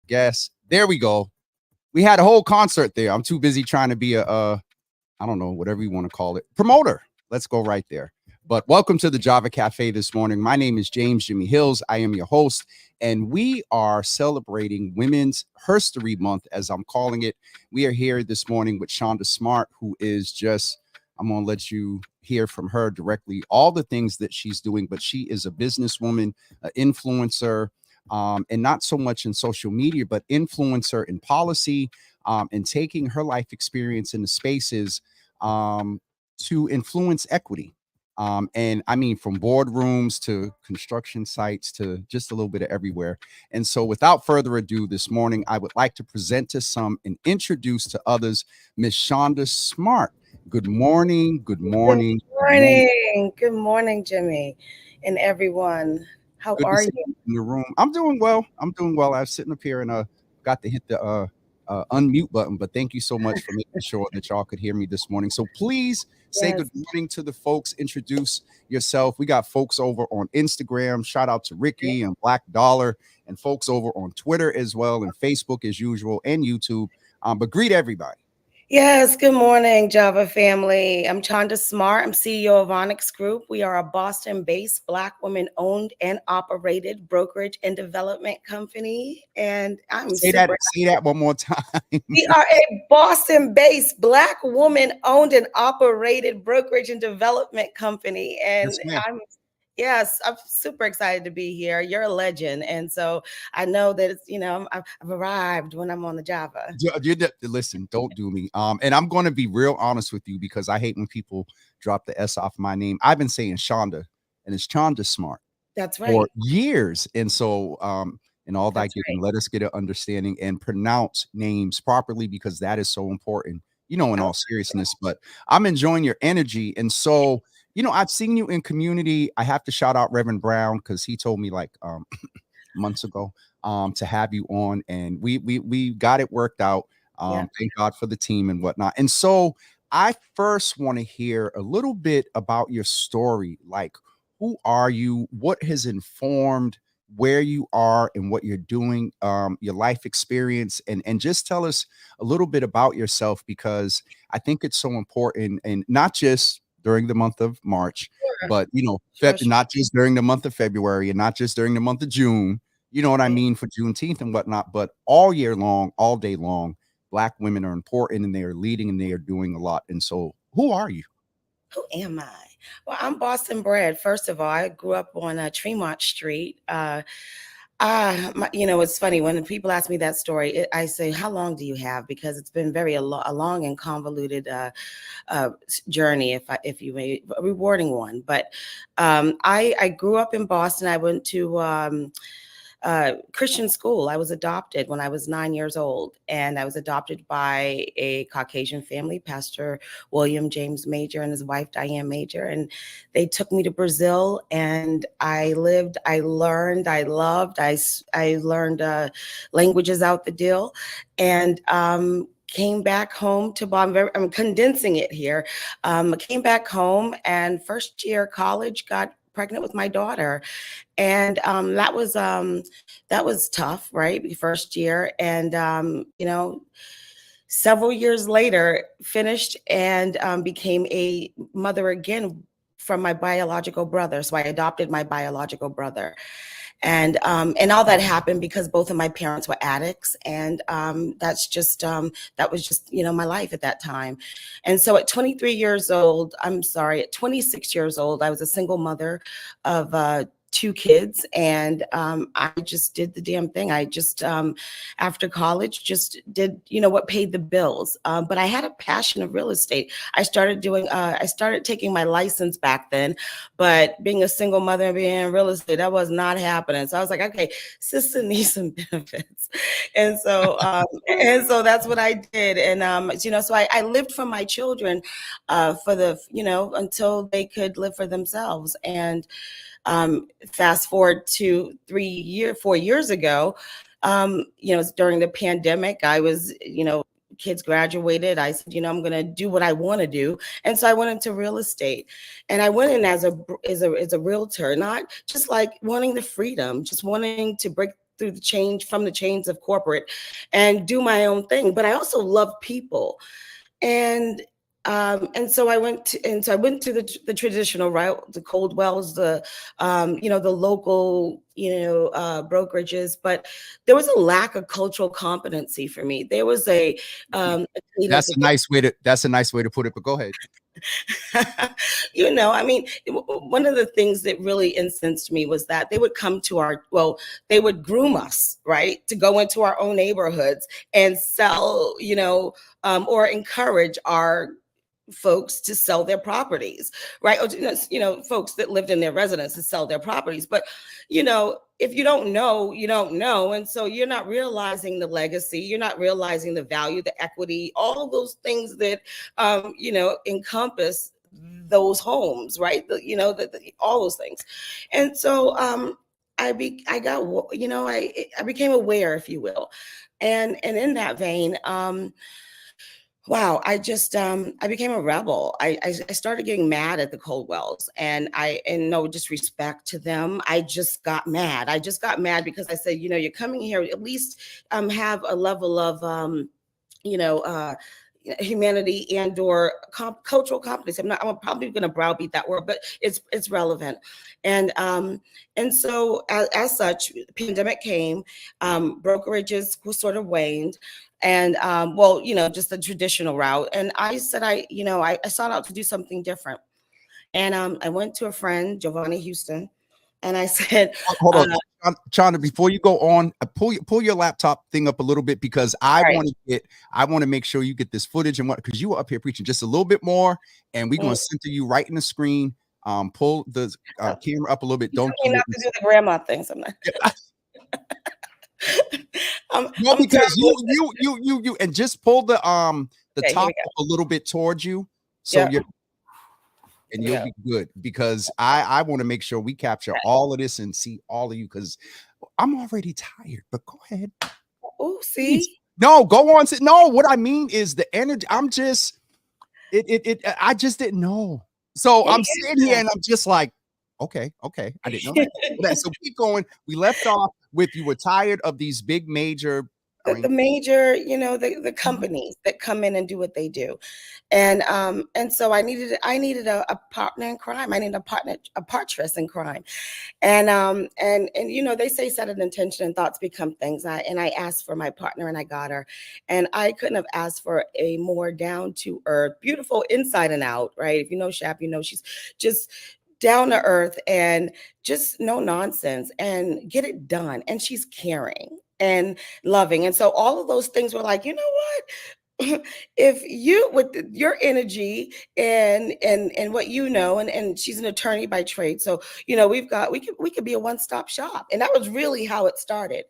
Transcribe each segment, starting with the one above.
Guess. There we go. We had a whole concert there. I'm too busy trying to be I don't know, whatever you want to call it, promoter. Let's go right there. But welcome to the Java Cafe this morning. My name is James Jimmy Hills. I am your host, and we are celebrating Women's History Month, as I'm calling it. We are here this morning with Chanda Smart, who is just, I'm going to let you hear from her directly all the things that she's doing, but she is a businesswoman, an influencer, and not so much in social media, but influencer in policy, and taking her life experience into spaces to influence equity. And I mean, from boardrooms to construction sites to just a little bit of everywhere. And so without further ado, this morning, I would like to present to some and introduce to others, Miss Chanda Smart. Good morning. Good morning. Good morning. Good morning, Jimmy, and everyone. How Good to are see you? you in the room. I'm doing well. I'm doing well. I was sitting up here and got to hit the unmute button, but thank you so much for making sure that y'all could hear me this morning. So please say Yes. good morning to the folks. Introduce yourself. We got folks over on Instagram. Shout out to Ricky and Black Dollar, and folks over on Twitter as well, and Facebook as usual, and YouTube. But greet everybody. Yes, good morning, Java family. I'm Chanda Smart. I'm CEO of OnyxGroup. We are a Boston-based Black women-owned and operated brokerage and development company. And I'm Say that one more time. We are a Boston-based Black woman-owned and operated brokerage and development company. And Yes, ma'am. I'm super excited to be here. You're a legend. And so I know that it's, I've arrived when I'm on the Java. Listen, don't do me. And I'm going to be real honest with you because I hate when people drop the S off my name. I've been saying Chanda, and it's Chanda Smart. That's right. For years. And so, and all that, That's right. let us get an understanding and pronounce names properly, because that is so important, in all seriousness. But I'm enjoying your energy. And so, I've seen you in community. I have to shout out Reverend Brown, because he told me like months ago to have you on, and we got it worked out. Thank God for the team and whatnot. And so I first want to hear a little bit about your story. Like, who are you? What has informed where you are and what you're doing, your life experience, and just tell us a little bit about yourself, because I think it's so important, and not just during the month of March, but Sure. not just during the month of February, and not just during the month of June, you know what I mean, for Juneteenth and whatnot, but all year long, all day long, Black women are important, and they are leading, and they are doing a lot. And so who are you? Who am I? Well, I'm Boston bred. First of all, I grew up on Tremont Street. It's funny when people ask me that story. I say, "How long do you have?" Because it's been a long and convoluted journey, if you may, a rewarding one. But I grew up in Boston. I went to Christian school. I was adopted when I was 9 years old, and I was adopted by a Caucasian family, Pastor William James Major and his wife Diane Major, and they took me to Brazil, and I lived, I learned, I loved, I learned languages out the deal, and came back home to Baltimore. I'm condensing it here. Came back home, and first year college, got pregnant with my daughter, and that was tough, right? The first year, and several years later, finished and became a mother again from my biological brother. So I adopted my biological brother. And all that happened because both of my parents were addicts, and that was just my life at that time. And so at 23 years old, I'm sorry, at 26 years old, I was a single mother of two kids, and I just did the damn thing. I just after college just did what paid the bills. But I had a passion of real estate. I started taking my license back then, but being a single mother and being in real estate, that was not happening. So I was like, okay, sister needs some benefits. And so that's what I did. And so I lived for my children for the until they could live for themselves. And fast forward to 4 years ago, during the pandemic, I was, kids graduated. I said, I'm going to do what I want to do. And so I went into real estate, and I went in as a realtor, not just like wanting the freedom, just wanting to break through the chains of corporate and do my own thing. But I also love people. And so I went to the traditional route, the Coldwells, the local brokerages, but there was a lack of cultural competency for me. There was That's a nice way to put it, but go ahead. I mean, one of the things that really incensed me was that they would come to they would groom us, right, to go into our own neighborhoods and sell, or encourage our folks to sell their properties, right? Or, folks that lived in their residence to sell their properties. But, if you don't know, you don't know. And so you're not realizing the legacy, you're not realizing the value, the equity, all of those things that, encompass those homes, right? All those things. And so I became aware, if you will. And in that vein, wow, I became a rebel. I started getting mad at the Coldwells, and no disrespect to them, I just got mad. I just got mad because I said, you're coming here, at least have a level of humanity and/or cultural competence. I'm probably going to browbeat that word, but it's relevant. And so as such, the pandemic came, brokerages sort of waned, and just the traditional route. And I said, I sought out to do something different. And I went to a friend, Giovanni Houston, and I said, hold on, Chanda, before you go on, pull your laptop thing up a little bit, because I want to make sure you get this footage, and because you were up here preaching just a little bit more, and we're going to center you right in the screen. Pull the camera up a little bit. Don't not to do the grandma thing sometimes. No, because you and just pull the top up a little bit towards you, so you'll be good, because I want to make sure we capture all of this and see all of you, because I'm already tired. But go ahead. Oh, see, no, go on. No, what I mean is the energy. I'm just I just didn't know. So I'm sitting here and I'm just like, okay, I didn't know that. So keep going. We left off with, you were tired of these big major, the major, the companies that come in and do what they do. And so I needed a partner in crime. I needed a partneress in crime. And they say set an intention and thoughts become things. I asked for my partner, and I got her. And I couldn't have asked for a more down to earth, beautiful inside and out, right? If you know Shap, she's just down to earth and just no nonsense and get it done. And she's caring and loving. And so all of those things were like, you know what? if you with your energy and what you know, and she's an attorney by trade, so we could be a one-stop shop, and that was really how it started.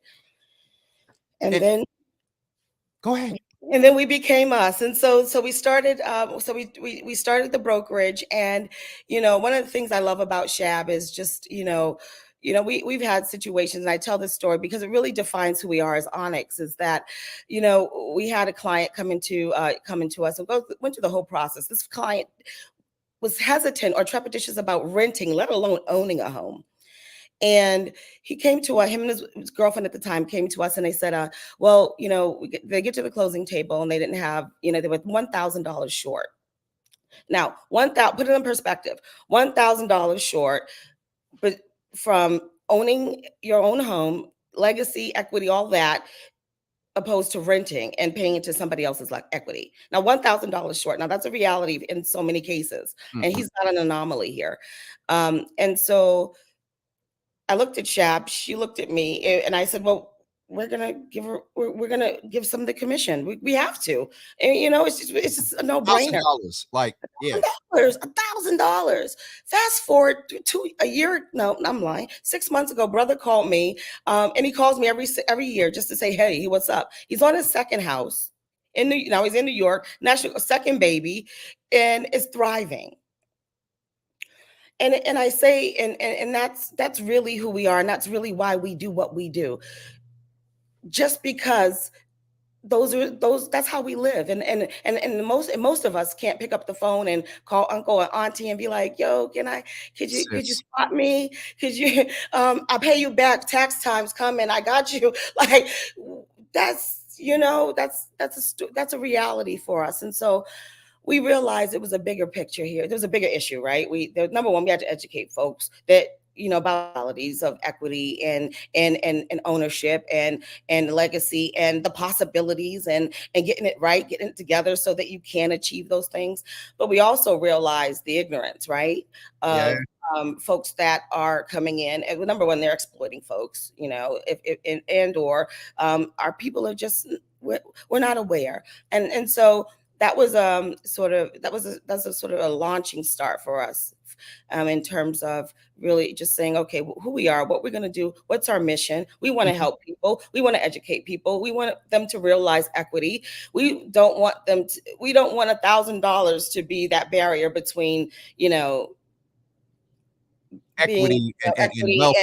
And And then go ahead. we became us, and so we started we started the brokerage. And one of the things I love about Shab is just we've had situations, and I tell this story because it really defines who we are as Onyx. Is that we had a client come into us and went through the whole process. This client was hesitant or trepidatious about renting, let alone owning a home. And he came to him and his girlfriend at the time came to us, and they said, well, they get to the closing table and they didn't have, they were $1,000 short. Now, 1,000, put it in perspective, $1,000 short, but from owning your own home, legacy, equity, all that, opposed to renting and paying into somebody else's like equity. Now, $1,000 short. Now, that's a reality in so many cases, and he's not an anomaly here. And so I looked at Shab, she looked at me, and I said, well, we're gonna give some of the commission. We have to. And it's just a no-brainer. $1,000. Like, yeah. $1,000. Fast forward to a year. No, I'm lying. 6 months ago, brother called me, and he calls me every year just to say, hey, what's up? He's on his second house now he's in New York, national second baby, and is thriving. And I say, and that's really who we are, and that's really why we do what we do. Just because that's how we live. And most of us can't pick up the phone and call uncle or auntie and be like, yo, could you spot me? Could you I'll pay you back, tax time's coming, I got you. Like, that's a reality for us. And so we realized it was a bigger picture here. There's a bigger issue, right? Number one, we had to educate folks that about realities of equity and ownership and legacy and the possibilities and getting it right, getting it together so that you can achieve those things. But we also realize the ignorance, right? Of folks that are coming in, and number one, they're exploiting folks, or our people are just we're not aware, and so that was that's a sort of a launching start for us, in terms of really just saying, okay, who we are, what we're going to do, what's our mission. We want to help people. We want to educate people. We want them to realize equity. We don't want $1,000 to be that barrier between, Equity being and wealth.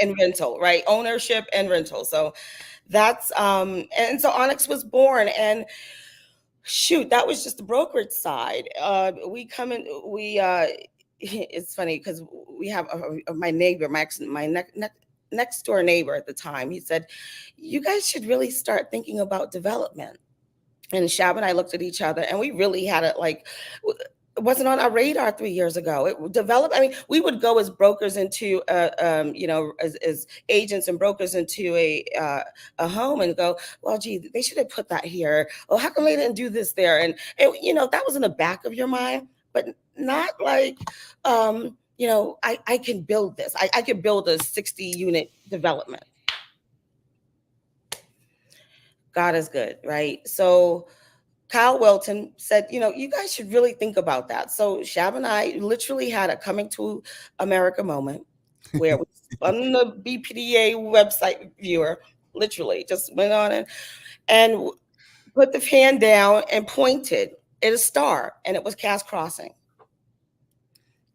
and rental, right? Ownership and rental. So that's and so Onyx was born. And shoot, that was just the brokerage side. It's funny because we have my neighbor, my next door neighbor at the time. He said, you guys should really start thinking about development. And Shab and I looked at each other, and we really had it like, it wasn't on our radar 3 years ago. It developed. I mean, we would go as brokers into, as agents and brokers into a home and go, well, gee, they should have put that here. Oh, how come they didn't do this there? And that was in the back of your mind, but not like, I can build this. I can build a 60-unit development. God is good, right? So Kyle Welton said, you guys should really think about that. So Shab and I literally had a coming to America moment where we on the BPTA website viewer, literally just went on and put the fan down and pointed at a star, and it was Cass Crossing.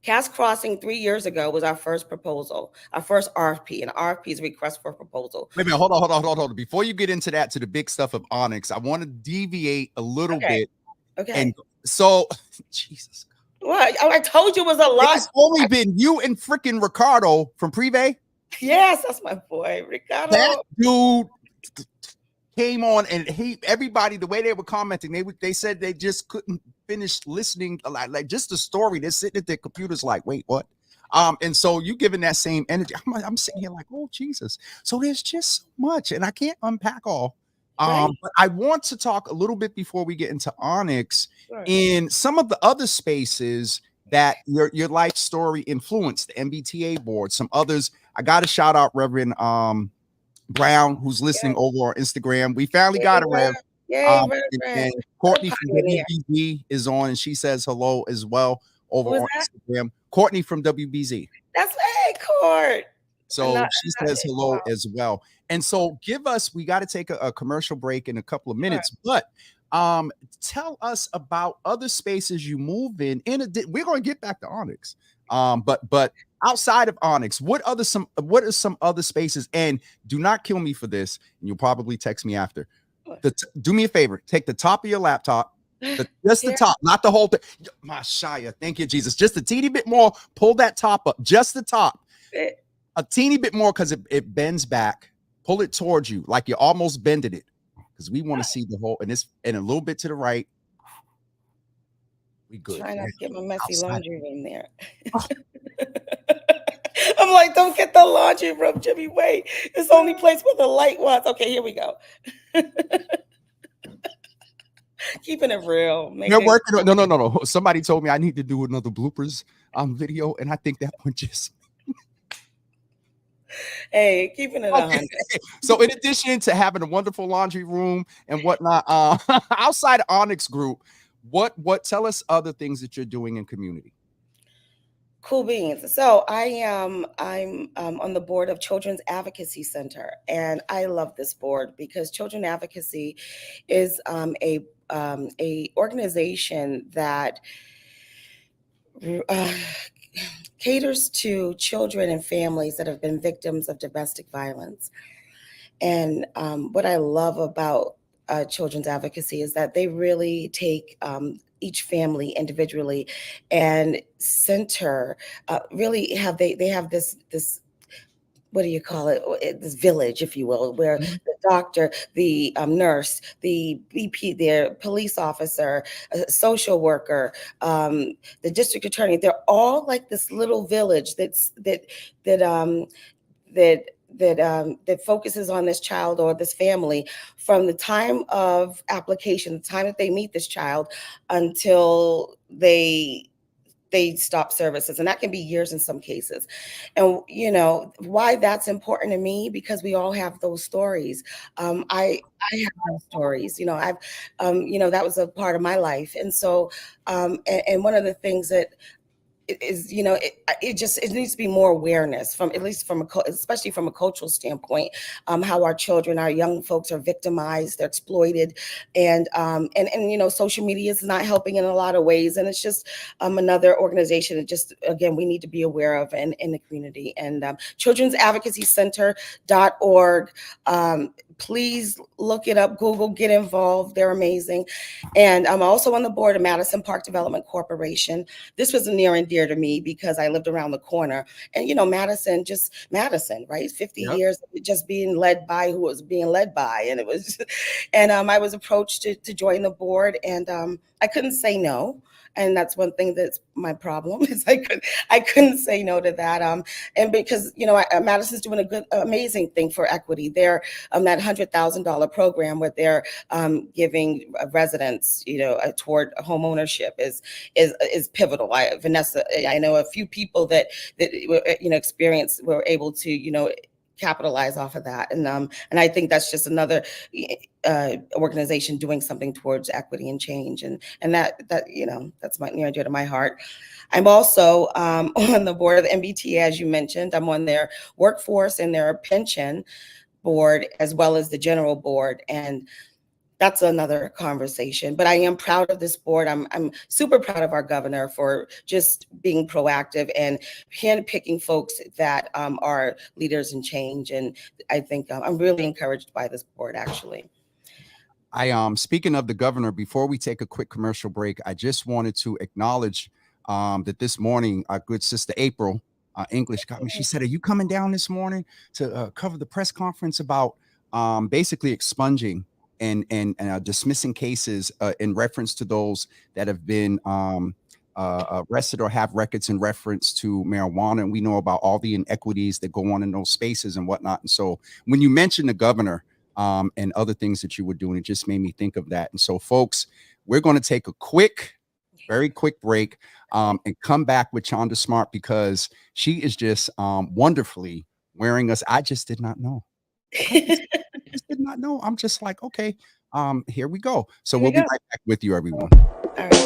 Cass Crossing 3 years ago was our first proposal, our first RFP, and RFP is a request for proposal. Wait a minute, hold on. Before you get into that, to the big stuff of Onyx, I want to deviate a little bit. Okay. And so, Jesus. Well, I told you it was a lot. It's only been you and freaking Ricardo from Privé. Yes, that's my boy, Ricardo. That dude came on, and everybody, the way they were commenting, they said they just couldn't finish listening, like just the story. They're sitting at their computers like, wait, what? And so you giving that same energy. I'm sitting here like, oh Jesus. So there's just so much, and I can't unpack all. But I want to talk a little bit before we get into Onyx in some of the other spaces that your life story influenced, the MBTA board, some others. I got to shout out Reverend Brown, who's listening over on Instagram. We finally got it, Rev. Yay, And Reverend. What a Courtney from pioneer. WBZ is on, and she says hello as well over Who was on that? Instagram. Courtney from WBZ. That's hey, Court. So she says hello Wow. as well. And so we got to take a commercial break in a couple of Sure. minutes, but tell us about other spaces you move in. We're going to get back to Onyx. But outside of Onyx, what are some other spaces? And do not kill me for this, and you'll probably text me after. Do me a favor, take the top of your laptop, just the top, not the whole thing. My Shia, thank you, Jesus. Just a teeny bit more. Pull that top up, just the top. A teeny bit more because it bends back. Pull it towards you like you almost bended it, because we want to see the whole, and a little bit to the right. We good. Try not to get my messy Outside. laundry room there. I'm like, don't get the laundry room, Jimmy. Wait, it's the only place where the light was. Okay, here we go. Keeping it real. They're working on, no. Somebody told me I need to do another bloopers video, and I think that one just. Hey, keeping it 100. So in addition to having a wonderful laundry room and whatnot, outside of OnyxGroup, what tell us other things that you're doing in community? Cool beans. So I'm on the board of Children's Advocacy Center, and I love this board because Children Advocacy is a organization that caters to children and families that have been victims of domestic violence. And what I love about children's advocacy is that they really take each family individually and center, really they have this what do you call it? This village, if you will, where the doctor, the nurse, the BP, their police officer, social worker, the district attorney, they're all like this little village that focuses on this child or this family from the time of application, the time that they meet this child, until they stop services, and that can be years in some cases. And you know why that's important to me, because we all have those stories. I have those stories. I've that was a part of my life. And so and one of the things that is it needs to be more awareness, from at least especially from a cultural standpoint, how our children, our young folks are victimized, they're exploited, and social media is not helping in a lot of ways, and it's just another organization that just, again, we need to be aware of in the community. And children'sadvocacycenter.org, please look it up, Google, get involved, they're amazing. And I'm also on the board of Madison Park Development Corporation. This was near and dear to me because I lived around the corner. And Madison, right? 50 years of just being led by who was being led by. And it was, and I was approached to join the board, and I couldn't say no. And that's one thing that's my problem, is I couldn't say no to that. And because Madison's doing a good, amazing thing for equity. They're that $100,000 program where they're giving residents, toward home ownership is pivotal. Vanessa, I know a few people that were able to capitalize off of that, and I think that's just another organization doing something towards equity and change, and that's near and dear to my heart. I'm also on the board of the MBTA, as you mentioned. I'm on their workforce and their pension board, as well as the general board, and that's another conversation. But I am proud of this board. I'm super proud of our governor for just being proactive and handpicking folks that are leaders in change. And I think I'm really encouraged by this board, actually. Speaking of the governor, before we take a quick commercial break, I just wanted to acknowledge that this morning our good sister April English got me. She said, "Are you coming down this morning to cover the press conference about basically expunging and dismissing cases in reference to those that have been arrested or have records in reference to marijuana?" And we know about all the inequities that go on in those spaces and whatnot. And so when you mentioned the governor and other things that you were doing, it just made me think of that. And so, folks, we're going to take a very quick break and come back with Chanda Smart, because she is just wonderfully wearing us. I just did not know. I just did not know. I'm just like, okay, Here we go. So Here we'll we be go. right back with you, everyone. All right.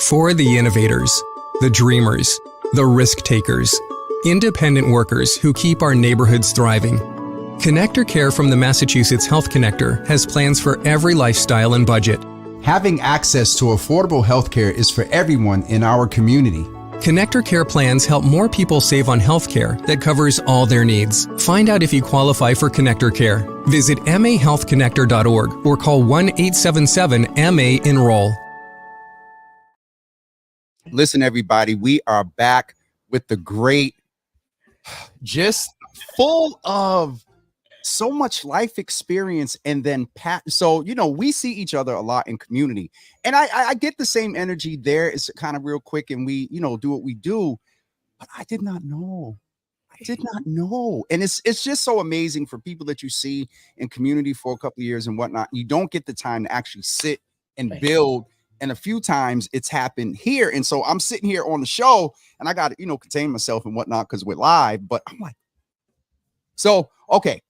For the innovators, the dreamers, the risk takers, independent workers who keep our neighborhoods thriving, Connector Care from the Massachusetts Health Connector has plans for every lifestyle and budget. Having access to affordable healthcare is for everyone in our community. Connector Care plans help more people save on healthcare that covers all their needs. Find out if you qualify for Connector Care. Visit mahealthconnector.org or call 1-877-MA-ENROLL. Listen, everybody, we are back with the great, just full of so much life experience. And then so we see each other a lot in community, and I get the same energy there. It's kind of real quick, and we do what we do. But I did not know. And it's just so amazing for people that you see in community for a couple of years and whatnot. You don't get the time to actually sit and build. And a few times it's happened here. And so I'm sitting here on the show and I got to, contain myself and whatnot because we're live. But I'm like, so, okay.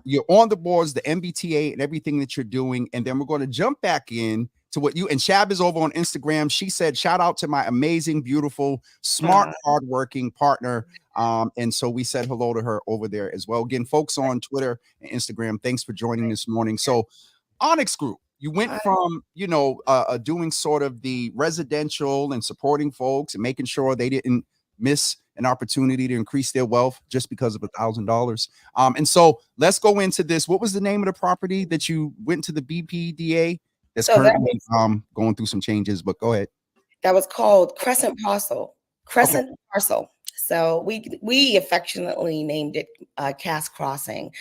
You're on the boards, the MBTA and everything that you're doing. And then we're going to jump back in to what and Shab is over on Instagram. She said, shout out to my amazing, beautiful, smart, hardworking partner. And so we said hello to her over there as well. Again, folks on Twitter and Instagram, thanks for joining this morning. So OnyxGroup. You went from, doing sort of the residential and supporting folks and making sure they didn't miss an opportunity to increase their wealth just because of $1,000. And so let's go into this. What was the name of the property that you went to the BPDA? That's currently going through some changes, but go ahead. That was called Crescent Parcel. Parcel. So we affectionately named it Cass Crossing.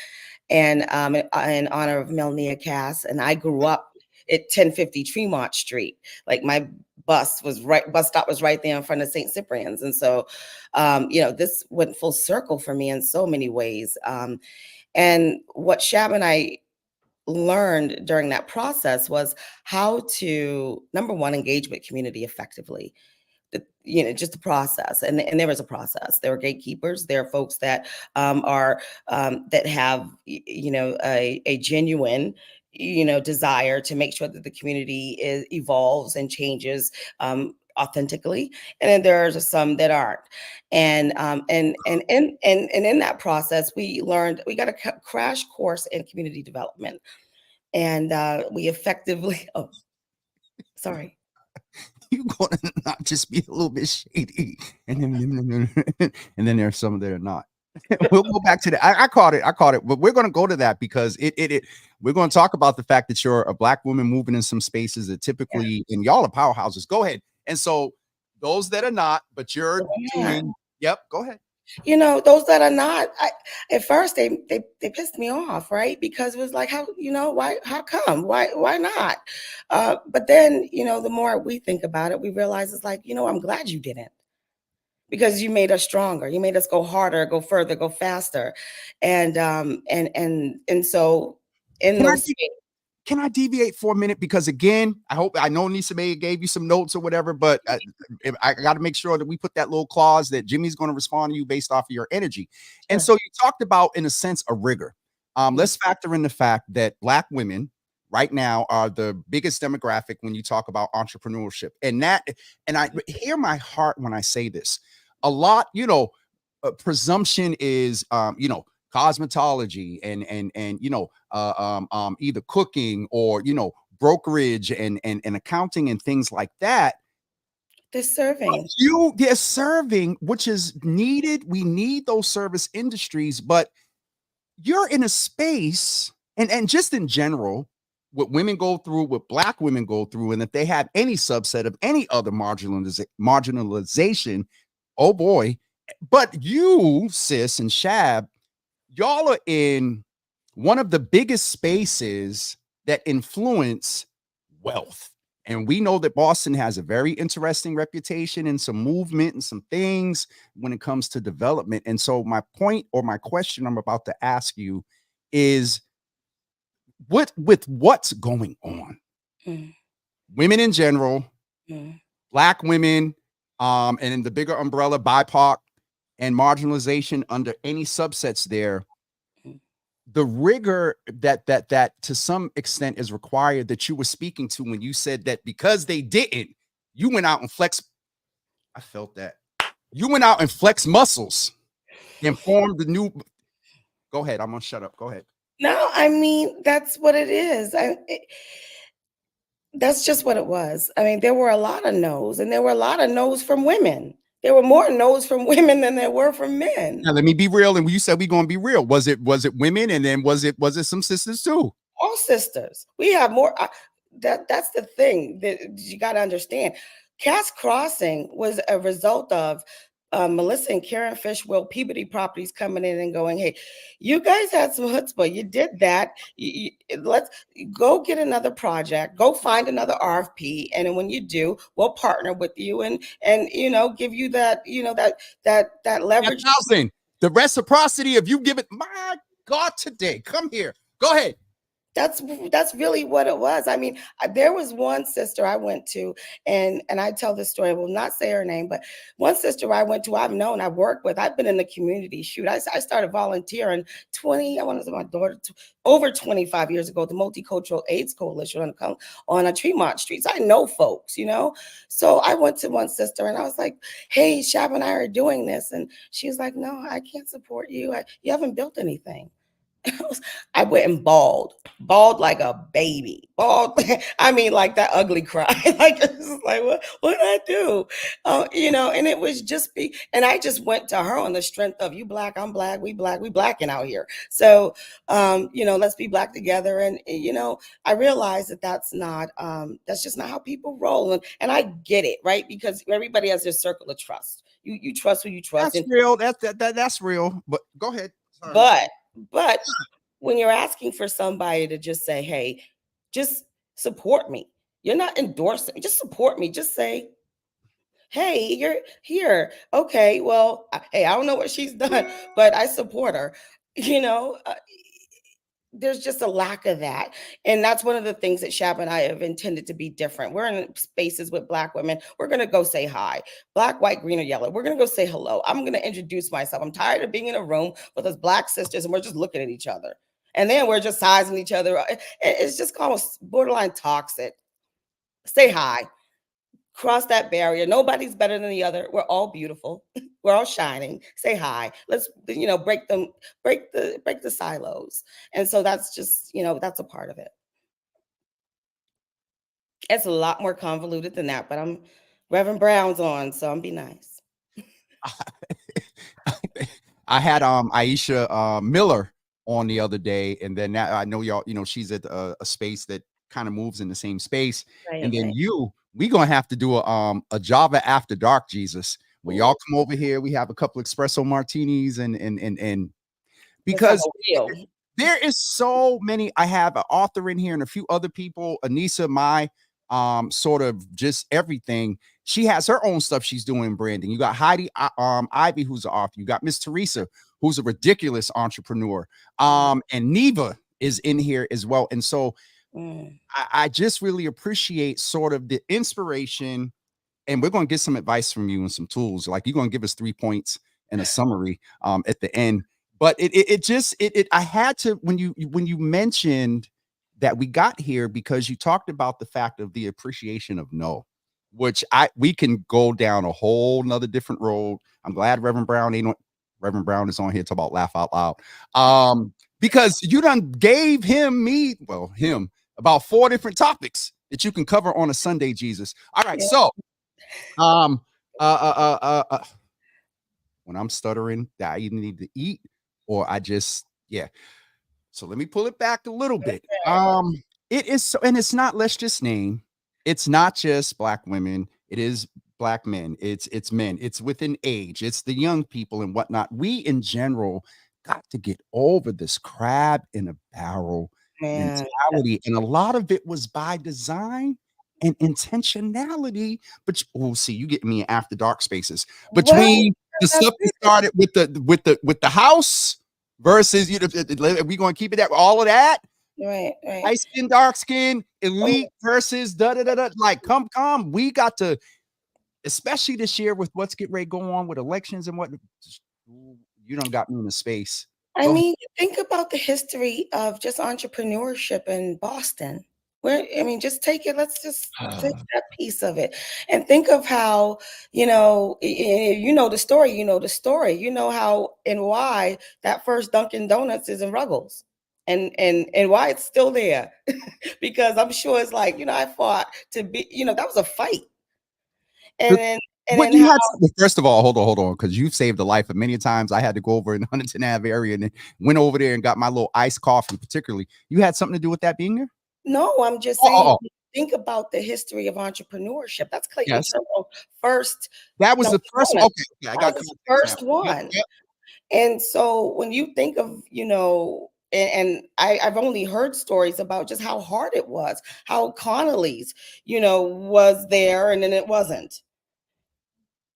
And in honor of Melania Cass. And I grew up at 1050 Tremont Street. Like my bus stop was right there in front of St. Cyprian's. And so, this went full circle for me in so many ways. And what Shab and I learned during that process was how to, number one, engage with community effectively. Just the process. And there is a process. There are gatekeepers. There are folks that that have, a genuine, desire to make sure that the community evolves and changes authentically. And then there are some that aren't. And in that process, we learned, we got a crash course in community development. And we effectively, sorry. You're going to not just be a little bit shady, and then there's some that are not. We'll go back to that. I caught it, but we're going to go to that because we're going to talk about the fact that you're a Black woman moving in some spaces that typically, and y'all are powerhouses. Go ahead. And so those that are not, but you're doing, go ahead. Those that are not, at first they pissed me off, right? Because it was like, how come? Why not? But then, the more we think about it, we realize it's like, I'm glad you didn't. Because you made us stronger. You made us go harder, go further, go faster. And so in those can I deviate for a minute? Because again, I know Nisa May gave you some notes or whatever, but I got to make sure that we put that little clause that Jimmy's going to respond to you based off of your energy. Sure. And so you talked about, in a sense, a rigor. Let's factor in the fact that Black women right now are the biggest demographic when you talk about entrepreneurship. And I hear my heart when I say this. A lot, presumption is, cosmetology and either cooking or brokerage and accounting and things like that. They're serving. They're serving, which is needed. We need those service industries, but you're in a space and just in general, what women go through, what Black women go through, and if they have any subset of any other marginalization, oh boy. But you, sis and Shab, y'all are in one of the biggest spaces that influence wealth. And we know that Boston has a very interesting reputation and some movement and some things when it comes to development. And so my point or my question I'm about to ask you is what's going on? Mm. Women in general, Mm. Black women, and in the bigger umbrella, BIPOC and marginalization under any subsets there, Mm. the rigor that to some extent is required that you were speaking to when you said that because they didn't, you went out and flex. I felt that you went out and flex muscles and formed the new. Go ahead. I'm gonna shut up. Go ahead. No, I mean, that's what it is. That's just what it was. I mean, there were a lot of no's, and there were a lot of no's from women. There were more no's from women than there were from men. Now let me be real. And when you said we gonna be real, was it women, and then was it some sisters too? All sisters. We have more. That's the thing that you got to understand. Cass Crossing was a result of Melissa and Karen Fishwell Peabody Properties coming in and going, "Hey, you guys had some chutzpah. You did that. Let's go get another project. Go find another RFP, and then when you do, we'll partner with you and give you that that leverage." 1,000. The reciprocity of you give it. My God, today, come here. Go ahead. That's really what it was. I mean, there was one sister I went to, and I tell this story. I will not say her name, but one sister I went to, I've known, I've worked with, I've been in the community. Shoot, I started volunteering I want to say my daughter, over 25 years ago, the Multicultural AIDS Coalition on Tremont Street. So I know folks, So I went to one sister and I was like, "Hey, Shab and I are doing this," and she was like, "No, I can't support you. You haven't built anything." I went and bawled like a baby, bawled. I mean, like that ugly cry. Like, what did I do? And it was and I just went to her on the strength of, you Black, I'm Black, we Blacking out here. So, let's be Black together. And, I realized that's just not how people roll. And I get it, right? Because everybody has their circle of trust. You trust who you trust. That's real. That's real. But go ahead. Sorry. But when you're asking for somebody to just say, "Hey, just support me," you're not endorsing, just support me. Just say, "Hey, you're here. Okay, well, hey, I don't know what she's done, but I support her." There's just a lack of that. And that's one of the things that Shab and I have intended to be different. We're in spaces with Black women. We're going to go say hi. Black, white, green, or yellow. We're going to go say hello. I'm going to introduce myself. I'm tired of being in a room with us Black sisters and we're just looking at each other. And then we're just sizing each other. It's just almost borderline toxic. Say hi. Cross that barrier. Nobody's better than the other. We're all beautiful. We're all shining. Say hi. Let's break the silos. And so that's just that's a part of it. It's a lot more convoluted than that, but I'm Reverend Brown's on, so I'm be nice. I had Aisha Miller on the other day, and then now I know y'all, she's at a space that kind of moves in the same space. Right, and then right. we gonna have to do a Java after dark, Jesus, where y'all come over here. We have a couple espresso martinis and because there is so many. I have an author in here and a few other people. Anissa, my sort of just everything. She has her own stuff she's doing in branding. You got Heidi Ivy, who's an author. You got Miss Teresa, who's a ridiculous entrepreneur. And Neva is in here as well. And so I just really appreciate sort of the inspiration. And we're going to get some advice from you and some tools. Like, you're going to give us 3 points and a summary at the end. But I had to, when you mentioned that we got here, because you talked about the fact of the appreciation of no, which we can go down a whole nother different road. I'm glad Reverend Brown is on here to about laugh out loud. Because you done gave him about 4 different topics that you can cover on a Sunday, Jesus. All right. Yeah. So when I'm stuttering, that I either need to eat or I just, yeah. So let me pull it back a little bit. It is so, and it's not, let's just name, it's not just black women, it is black men, it's men, it's within age, it's the young people and whatnot. We in general got to get over this crab in a barrel Man. mentality. And a lot of it was by design and intentionality. But oh, see, you get me in after dark spaces Well, between the that's stuff that it. started with the house versus, you know, we gonna keep it that all of that Right, right. light skin, dark skin, Oh, elite versus da da da da. Like, come. We got to, especially this year with what's getting ready to go on with elections and what. You don't got me in the space. I Go ahead. mean, think about the history of just entrepreneurship in Boston. Where, I mean, just take it, let's just take that piece of it and think of how, you know the story, you know how and why that first Dunkin' Donuts is in Ruggles and why it's still there. Because I'm sure it's like, I fought to be, that was a fight. And The- then and What then you how had, first of all, hold on, because you've saved the life of many times. I had to go over in Huntington Ave area and then went over there and got my little iced coffee. Particularly, you had something to do with that being there. no, I'm just Oh, saying, oh, think about the history of entrepreneurship. That's Clayton yes, Turbo's first that was Dunkin' the first one. Donuts. Okay, okay, I That was got his context now. first Yep, one. yep. And so when you think of, and I've only heard stories about just how hard it was, how Connolly's, was there and then it wasn't.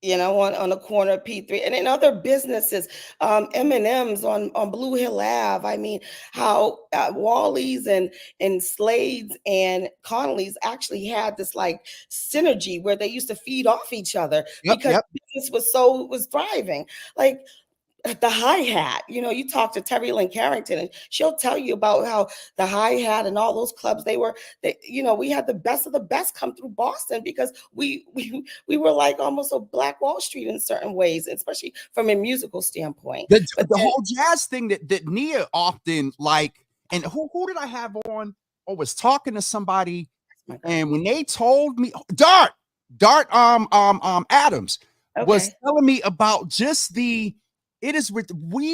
On the corner of P3 and in other businesses, M&M's on Blue Hill Ave. I mean, how Wally's and Slade's and Connolly's actually had this like synergy where they used to feed off each other Yep, because yep. business was thriving. Like the hi-hat, you talk to Terry Lynn Carrington and she'll tell you about how the hi-hat and all those clubs we had the best of the best come through Boston because we were like almost a Black Wall Street in certain ways, especially from a musical standpoint. But The then, whole jazz thing that Nia often like, and who did I have on or was talking to somebody, my God. and when they told me Dart Adams was Okay. telling me about just we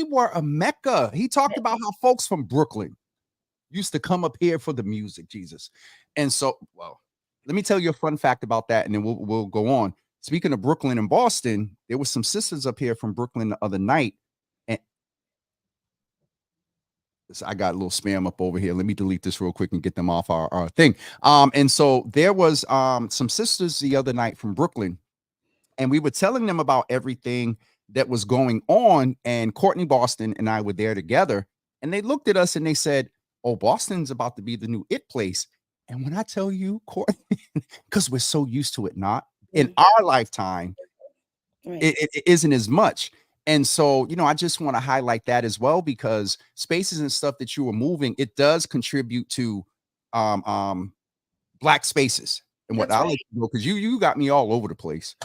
were a mecca. He talked about how folks from Brooklyn used to come up here for the music, Jesus. And so, well, let me tell you a fun fact about that, and then we'll go on. Speaking of Brooklyn and Boston, there was some sisters up here from Brooklyn the other night, and I got a little spam up over here. Let me delete this real quick and get them off our thing. And so there was some sisters the other night from Brooklyn, and we were telling them about everything that was going on. And Courtney Boston and I were there together, and they looked at us and they said, "Oh, Boston's about to be the new it place." And when I tell you, Courtney, because we're so used to it, not in Mhm. our lifetime, Right. it isn't as much. And so, I just want to highlight that as well, because spaces and stuff that you were moving, it does contribute to um um black spaces and what That's I'll right. let you know, because you got me all over the place.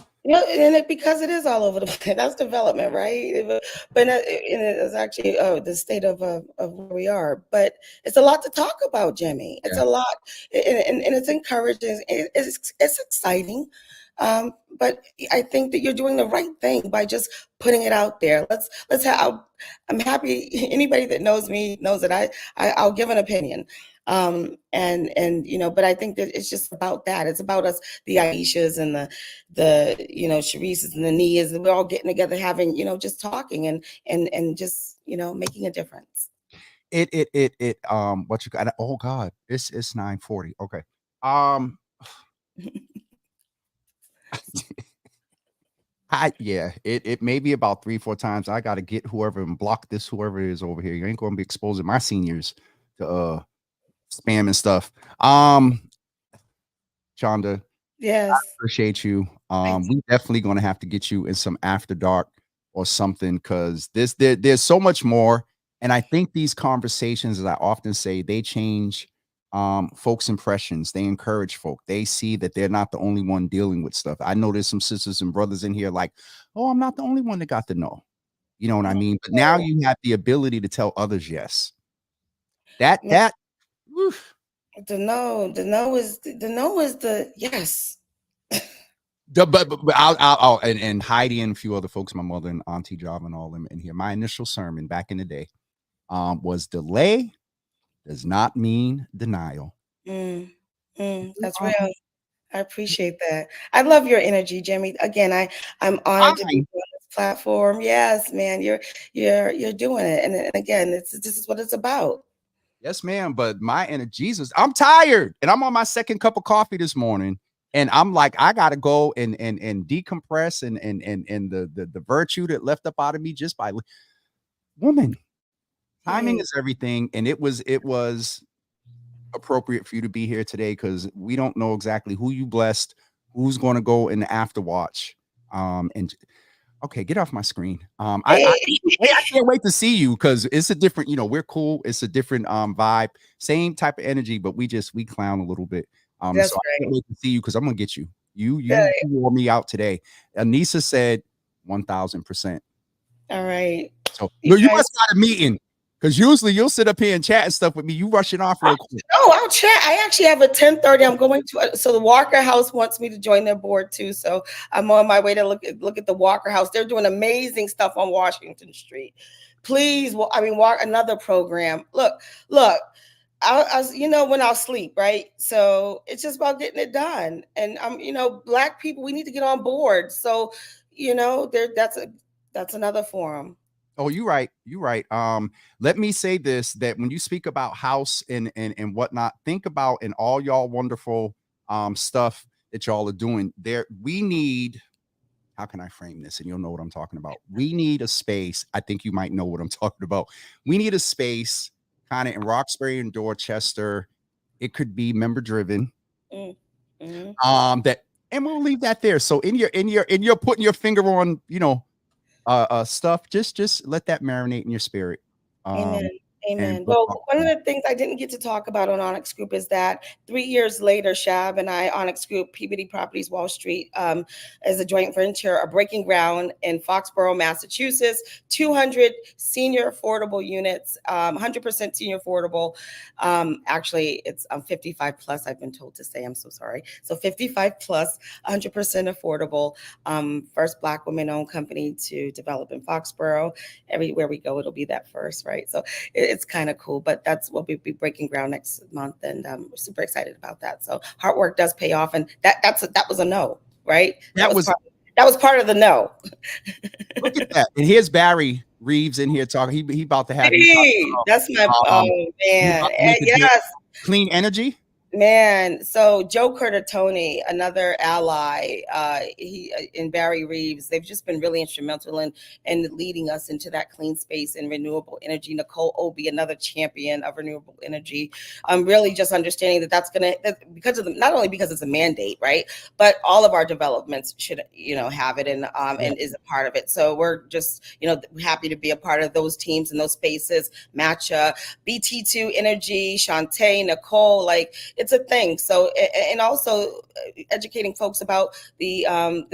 Because it is all over the place. That's development, right? But it's actually the state of where we are. But it's a lot to talk about, Jimmy. It's Yeah. a lot, and it's encouraging. It's exciting. But I think that you're doing the right thing by just putting it out there. Let's have. I'm happy. Anybody that knows me knows that I'll give an opinion. But I think that it's just about that. It's about us, the Aishas and the Sharice's and the Nias, and we're all getting together, having, just talking and just, making a difference. What you got? Oh God, it's 9:40. Okay. Um, it may be about 3-4 times. I got to get whoever and block this whoever it is over here. You ain't gonna be exposing my seniors to spam and stuff. Chanda, Yes. appreciate you. I, We definitely gonna have to get you in some after dark or something, because there's so much more. And I think these conversations, as I often say, they change folks' impressions. They encourage folk. They see that they're not the only one dealing with stuff. I know there's some sisters and brothers in here like, oh, I'm not the only one that got to know. You know what I mean? But now you have the ability to tell others yes. That woof. the no is the yes. But and Heidi and a few other folks, my mother and Auntie Java and all them in here. My initial sermon back in the day was delay does not mean denial. Mm, We that's real. are. I appreciate that. I love your energy, Jimmy. Again, I'm honored to be Fine. on this platform. Yes, man, you're doing it, and again, this is what it's about. Yes, ma'am. But my inner Jesus, I'm tired, and I'm on my second cup of coffee this morning, and I'm like, I gotta go and decompress and the virtue that left up out of me just by woman. Timing Mm, is everything, and it was appropriate for you to be here today because we don't know exactly who you blessed, who's going to go in the after watch. And okay, get off my screen. I can't wait to see you because it's a different, we're cool. It's a different vibe, same type of energy, but we clown a little bit. So that's I can't right. wait to see you because I'm gonna get you. You Good. wore me out today. Anissa said 1000%. All right. So You no, you guys. must got a meeting because usually you'll sit up here and chat and stuff with me. You rushing off real quick. Oh, I'll chat. I actually have a 10:30. I'm going to so the Walker House wants me to join their board too. So I'm on my way to look at the Walker House. They're doing amazing stuff on Washington Street. Please, well, I mean, walk another program. Look. I was, when I'll sleep, right? So it's just about getting it done. And Black people, we need to get on board. So, there that's another forum. Oh, you're right. You're right. Let me say this that when you speak about house and whatnot, think about and all y'all wonderful stuff that y'all are doing there. We need, how can I frame this? And you'll know what I'm talking about. We need a space. I think you might know what I'm talking about. We need a space kind of in Roxbury and Dorchester. It could be member driven. Mm, mhm. That and we'll leave that there. So in your putting your finger on, stuff, just let that marinate in your spirit. Amen. Um, and Amen. we'll Well, talk one of more. the things I didn't get to talk about on Onyx Group is that 3 years later, Shab and I, Onyx Group, PBD Properties Wall Street, as a joint venture, are breaking ground in Foxborough, Massachusetts. 200 senior affordable units, 100% senior affordable. Actually, it's 55 plus. I've been told to say. I'm so sorry. So 55 plus, 100% affordable. First Black women-owned company to develop in Foxborough. Everywhere we go, it'll be that first, right? So it's kind of cool, but that's what we'll be breaking ground next month, and we're super excited about that. So hard work does pay off, and that was a no, right? That was That was part of the no. look at that. And here's Barry Reeves in here talking. He about to have Hey, that's my he man. about to make a deal. Yes, Clean energy. man, so Joe Curtatone, another ally, he and Barry Reeves, they've just been really instrumental in leading us into that clean space and renewable energy. Nicole Obie, another champion of renewable energy. I'm really just understanding that's because of not only because it's a mandate, right, but all of our developments should have it Yeah. and is a part of it. So we're just happy to be a part of those teams and those spaces. Matcha, BT2 Energy, Shantae, Nicole, like. It's a thing. So, and also educating folks about the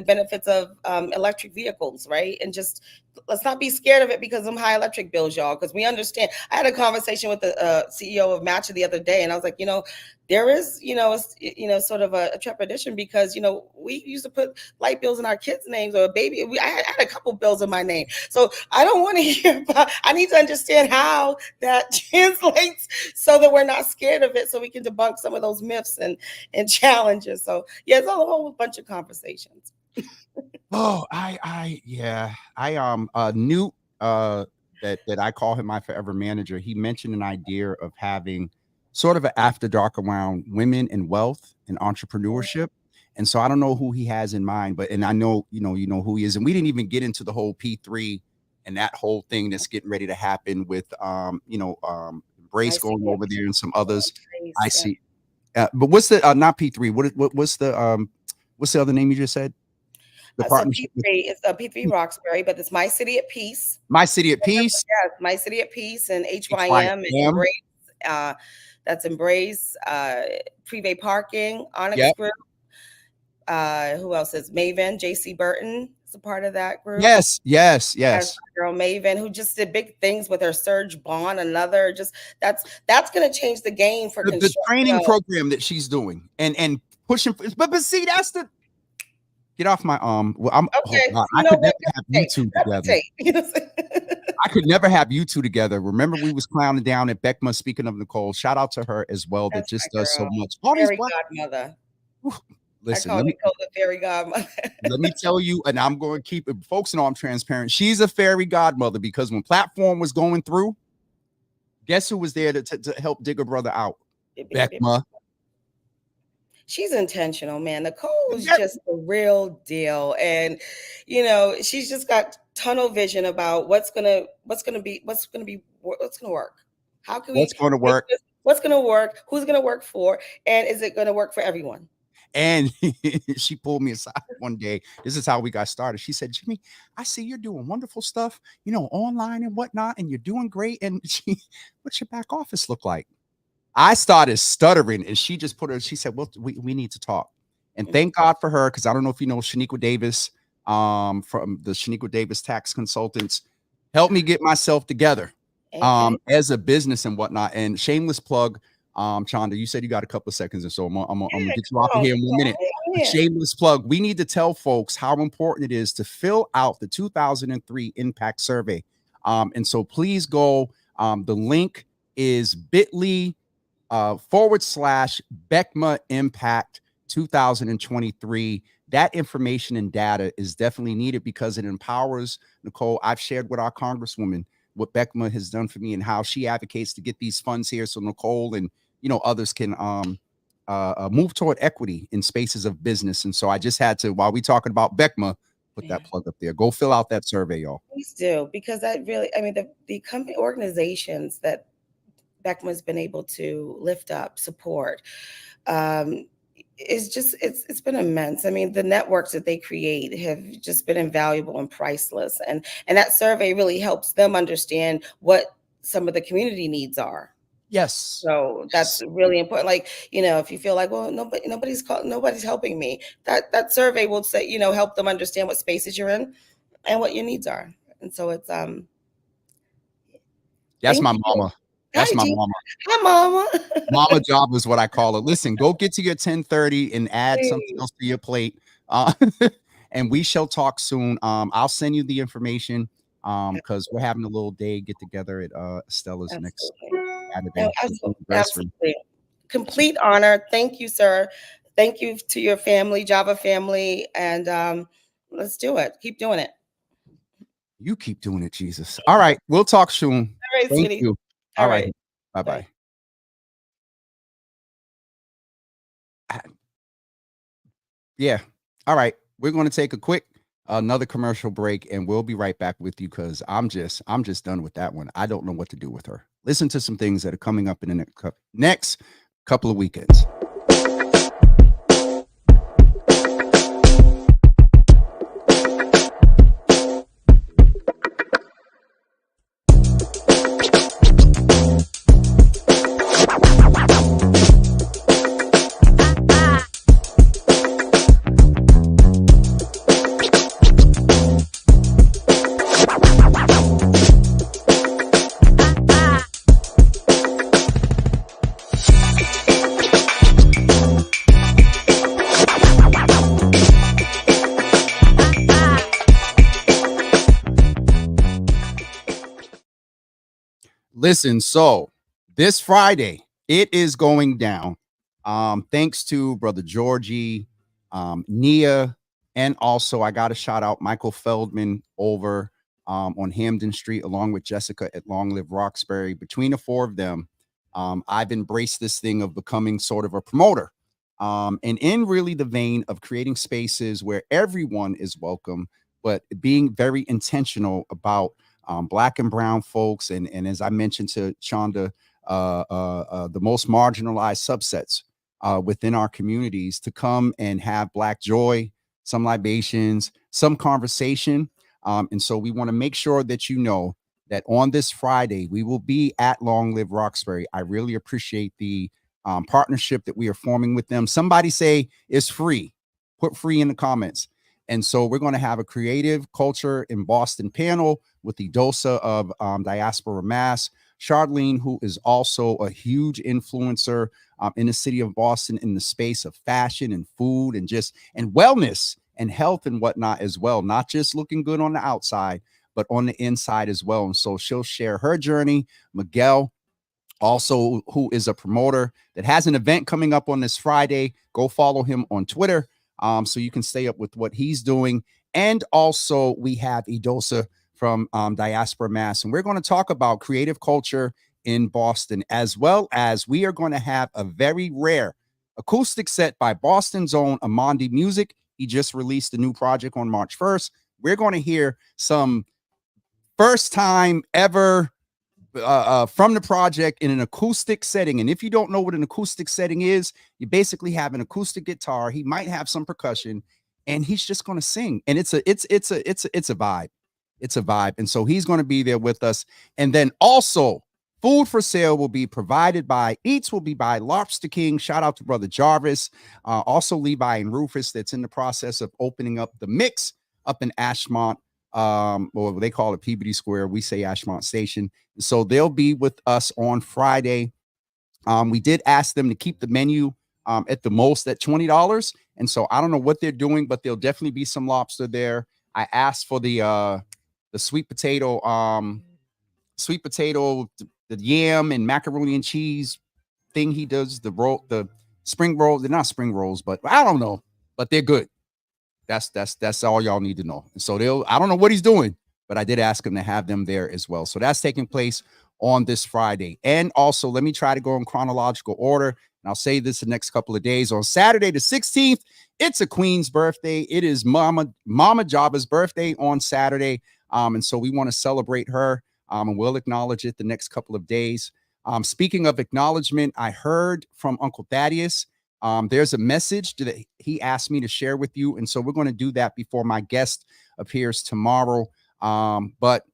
benefits of electric vehicles, right? And just let's not be scared of it because of them high electric bills, y'all. Because we understand. I had a conversation with the CEO of Matcha the other day, and I was like, there is, sort of a trepidation because we used to put light bills in our kids' names or a baby. I had a couple bills in my name, so I don't want to hear about. I need to understand how that translates so that we're not scared of it, so we can debunk some of those myths and challenges. So yeah, it's a whole bunch of conversations. Oh, Newt, that I call him my forever manager. He mentioned an idea of having sort of an after dark around women and wealth and entrepreneurship. And so I don't know who he has in mind, but and I know you know who he is. And we didn't even get into the whole P3 and that whole thing that's getting ready to happen with I Brace see going it. over there and some others. I Yeah. see. But what's the not P3? What's the other name you just said? The So partnership with P3 is a P3 Roxbury, but it's My City at Peace. My City at Peace, Yes, My City at Peace and HYM and HYM. Embrace. That's Embrace, Privé Parking, Onyx Yep. Group. Who else is Maven? JC Burton is a part of that group. Yes, yes, As yes. my girl Maven, who just did big things with her Surge Bond, another just that's going to change the game for The construction. training program that she's doing and pushing, but see, that's the get off my well, I'm oh Okay, God, you I know could what? never have you two That's the together. tape. I could never have you two together. Remember, we was clowning down at Beckma. Speaking of Nicole, shout out to her as well. That That's just my does so girl. much. All these Fairy black. godmother. Whew. I Listen, call Nicole the fairy godmother. let me tell you, and I'm going to keep it. Folks know I'm transparent. She's a fairy godmother because when platform was going through, guess who was there to help dig her brother out? Beckma. She's intentional, man. Nicole is just the real deal, and she's just got tunnel vision about what's gonna work. How can What's going to work? What's gonna work? Who's gonna work for? And is it gonna work for everyone? And she pulled me aside one day. This is how we got started. She said, Jimmy, I see you're doing wonderful stuff, online and whatnot, and you're doing great. And what's your back office look like? I started stuttering, and she just she said, well, we need to talk. And thank God for her, because I don't know if you know Shaniqua Davis from the Shaniqua Davis Tax Consultants, helped me get myself together as a business and whatnot. And shameless plug, Chanda, you said you got a couple of seconds or so. I'm gonna get you off of here in 1 minute. Shameless plug. We need to tell folks how important it is to fill out the 2003 impact survey. And so please go. The link is bit.ly /Beckma Impact 2023. That information and data is definitely needed because it empowers Nicole. I've shared with our Congresswoman what Beckma has done for me and how she advocates to get these funds here so Nicole and others can move toward equity in spaces of business. And so I just had to, while we talking about Beckma, put that plug up there. Go fill out that survey, y'all. Please do, because that really, the company organizations that Beckma's been able to lift up, support, it's been immense. The networks that they create have just been invaluable and priceless. And that survey really helps them understand what some of the community needs are. Yes. So that's really important. Like, if you feel like, well, nobody's helping me, that survey will say, help them understand what spaces you're in and what your needs are. And so it's that's my mama. That's my mama. Hi, mama. Mama job is what I call it. Listen, go get to your 10:30 and add something else to your plate. And we shall talk soon. I'll send you the information because we're having a little day get together at Stella's next Saturday. Absolutely. Complete honor. Thank you, sir. Thank you to your family, Java family. And let's do it. Keep doing it. You keep doing it, Jesus. All right. We'll talk soon. All right, Thank you. All right. Bye-bye. Yeah. All right. We're going to take a quick another commercial break, and we'll be right back with you because I'm just done with that one. I don't know what to do with her. Listen to some things that are coming up in the next couple of weekends. Listen, so this Friday, it is going down. Thanks to Brother Georgie, Nia, and also I got to shout out Michael Feldman over on Hamden Street, along with Jessica at Long Live Roxbury. Between the four of them, I've embraced this thing of becoming sort of a promoter. And in really the vein of creating spaces where everyone is welcome, but being very intentional about Black and brown folks, and as I mentioned to Chanda, the most marginalized subsets within our communities to come and have Black joy, some libations, some conversation. And so we want to make sure that you know that on this Friday, we will be at Long Live Roxbury. I really appreciate the partnership that we are forming with them. Somebody say it's free. Put free in the comments. And so we're going to have a creative culture in Boston panel with the DOSA of Diaspora Mass, Charlene, who is also a huge influencer in the city of Boston in the space of fashion and food and wellness and health and whatnot as well. Not just looking good on the outside, but on the inside as well. And so she'll share her journey. Miguel, also, who is a promoter that has an event coming up on this Friday. Go follow him on Twitter so you can stay up with what he's doing. And also, we have Idosa from Diaspora Mass, and we're going to talk about creative culture in Boston, as well as we are going to have a very rare acoustic set by Boston's own Amandi Music. He just released a new project on March 1st. We're going to hear some first time ever from the project in an acoustic setting. And if you don't know what an acoustic setting is, you basically have an acoustic guitar. He might have some percussion, and he's just going to sing. And it's a vibe. It's a vibe. And so he's going to be there with us. And then also, food for sale will be provided by Eats will be by Lobster King. Shout out to Brother Jarvis. Also Levi and Rufus, that's in the process of opening up the Mix up in Ashmont. Or they call it Peabody Square. We say Ashmont Station. So they'll be with us on Friday. We did ask them to keep the menu at the most at $20. And so I don't know what they're doing, but there'll definitely be some lobster there. I asked for the sweet potato, the yam and macaroni and cheese thing he does, the spring rolls. They're not spring rolls, but I don't know, but they're good. That's all y'all need to know. So I don't know what he's doing, but I did ask him to have them there as well. So that's taking place on this Friday. And also, let me try to go in chronological order. And I'll say this the next couple of days. On Saturday, the 16th, it's a queen's birthday. It is Mama Java's birthday on Saturday. And so we want to celebrate her. And we'll acknowledge it the next couple of days. Speaking of acknowledgement, I heard from Uncle Thaddeus. There's a message that he asked me to share with you. And so we're going to do that before my guest appears tomorrow. But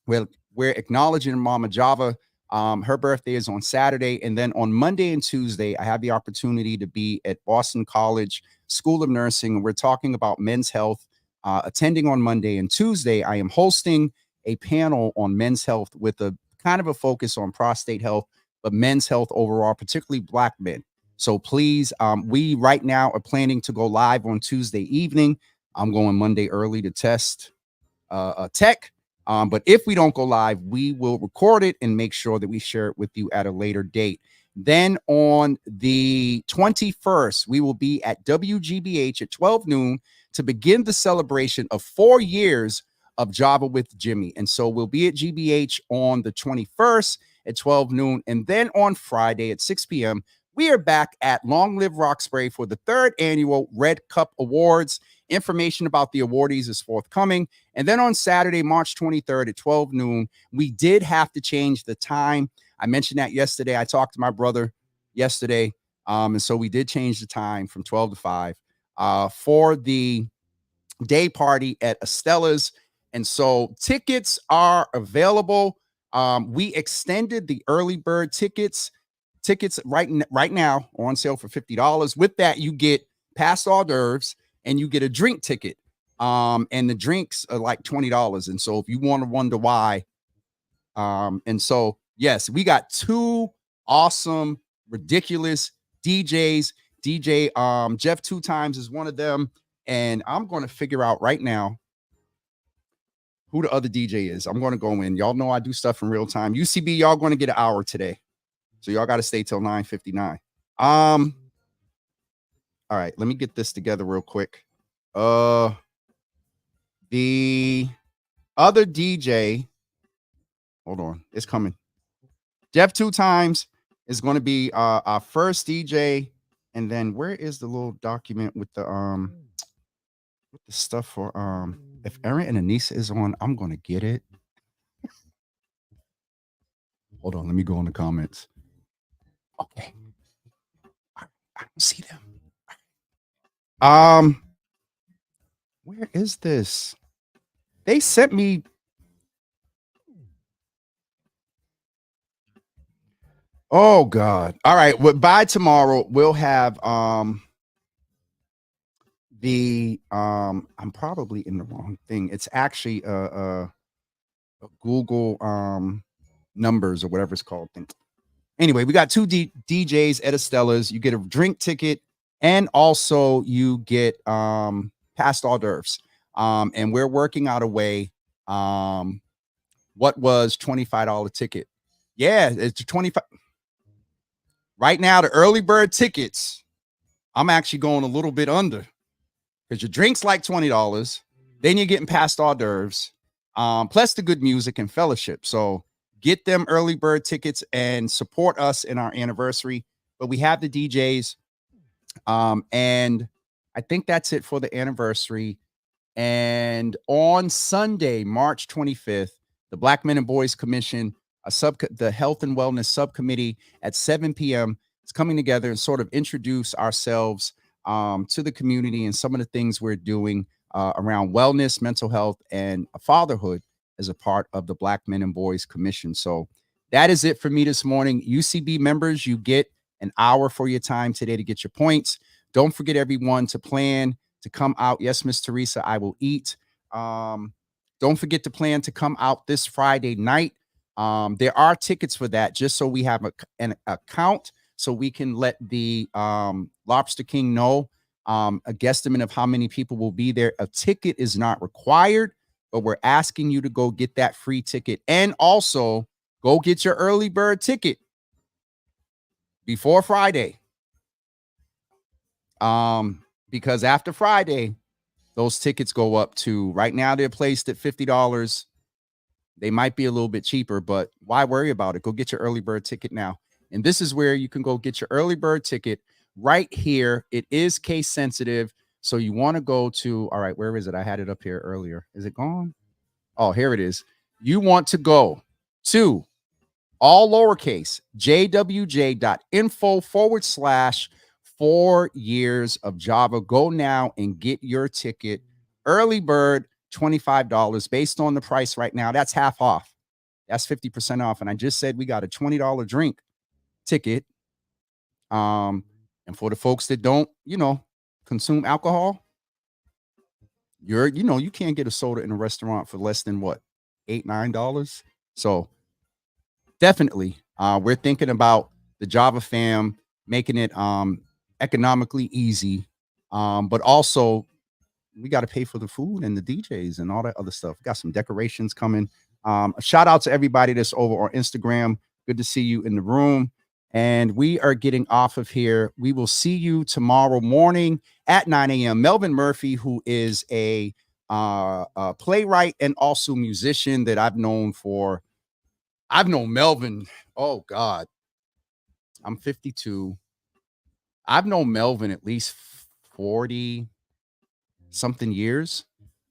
we're acknowledging Mama Java. Her birthday is on Saturday. And then on Monday and Tuesday, I have the opportunity to be at Boston College School of Nursing. And we're talking about men's health. Attending on Monday and Tuesday, I am hosting a panel on men's health with a kind of a focus on prostate health, but men's health overall, particularly Black men. So please, we right now are planning to go live on Tuesday evening. I'm going Monday early to test tech. But if we don't go live, we will record it and make sure that we share it with you at a later date. Then on the 21st, we will be at WGBH at 12 noon to begin the celebration of 4 years of Java with Jimmy. And so we'll be at GBH on the 21st at 12 noon. And then on Friday at 6 p.m., we are back at Long Live Roxbury for the 3rd annual Red Cup Awards. Information about the awardees is forthcoming. And then on Saturday, March 23rd at 12 noon, we did have to change the time. I mentioned that yesterday. I talked to my brother yesterday. And so we did change the time from 12 to 5 for the day party at Estella's. And so tickets are available. We extended the early bird tickets right now are on sale for $50. With that, you get past hors d'oeuvres and you get a drink ticket. And the drinks are like $20. And so if you want to wonder why, and so yes, we got 2 awesome, ridiculous DJs. DJ Jeff 2 Times is one of them, and I'm going to figure out right now who the other DJ is. I'm going to go in. Y'all know I do stuff in real time. UCB, y'all going to get an hour today. So y'all got to stay till 9:59. All right, let me get this together real quick. The other DJ, hold on, it's coming. Jeff 2 Times is going to be our first DJ. And then where is the little document with the stuff for if Erin and Anissa is on, I'm going to get it. Hold on, let me go in the comments. Okay. I don't see them. Where is this? They sent me. Oh God. All right. Well, by tomorrow, we'll have I'm probably in the wrong thing. It's actually a Google numbers or whatever it's called thing. Anyway, we got 2 DJs at Estella's. You get a drink ticket, and also you get past hors d'oeuvres. And we're working out a way What was $25 ticket? Yeah, it's 25. Right now, the early bird tickets, I'm actually going a little bit under because your drink's like $20. Then you're getting past hors d'oeuvres, plus the good music and fellowship. So get them early bird tickets and support us in our anniversary. But we have the DJs. And I think that's it for the anniversary. And on Sunday, March 25th, the Black Men and Boys Commission, the Health and Wellness Subcommittee at 7 p.m. is coming together and sort of introduce ourselves to the community and some of the things we're doing around wellness, mental health, and fatherhood as a part of the Black Men and Boys Commission. So that is it for me this morning. UCB members, you get an hour for your time today to get your points. Don't forget, everyone, to plan to come out. Yes, Miss Teresa, I will eat. Don't forget to plan to come out this Friday night. There are tickets for that, just so we have an account so we can let the Lobster King know a guesstimate of how many people will be there. A ticket is not required, but we're asking you to go get that free ticket, and also go get your early bird ticket before Friday. Because after Friday, those tickets go up to, right now they're placed at $50. They might be a little bit cheaper, but why worry about it? Go get your early bird ticket now. And this is where you can go get your early bird ticket right here. It is case sensitive. So you want to go to, all right, where is it? I had it up here earlier. Is it gone? Oh, here it is. You want to go to all lowercase jwj.info/4 years of Java. Go now and get your ticket. Early bird, $25 based on the price right now. That's half off. That's 50% off. And I just said we got a $20 drink ticket. And for the folks that don't, consume alcohol, you can't get a soda in a restaurant for less than what, $8, $9. So definitely, we're thinking about the Java fam making it economically easy, but also we got to pay for the food and the DJs and all that other stuff. Got some decorations coming. A shout out to everybody that's over on Instagram. Good to see you in the room. And we are getting off of here. We will see you tomorrow morning at 9 a.m. Melvin Murphy, who is a playwright and also musician that I've known Melvin. Oh God, I'm 52. I've known Melvin at least 40 something years.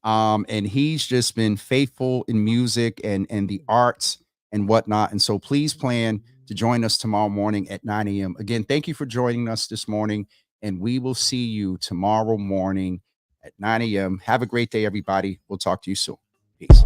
And he's just been faithful in music and the arts and whatnot. And so please plan to join us tomorrow morning at 9 a.m. Again, thank you for joining us this morning, and we will see you tomorrow morning at 9 a.m. Have a great day, everybody. We'll talk to you soon. Peace.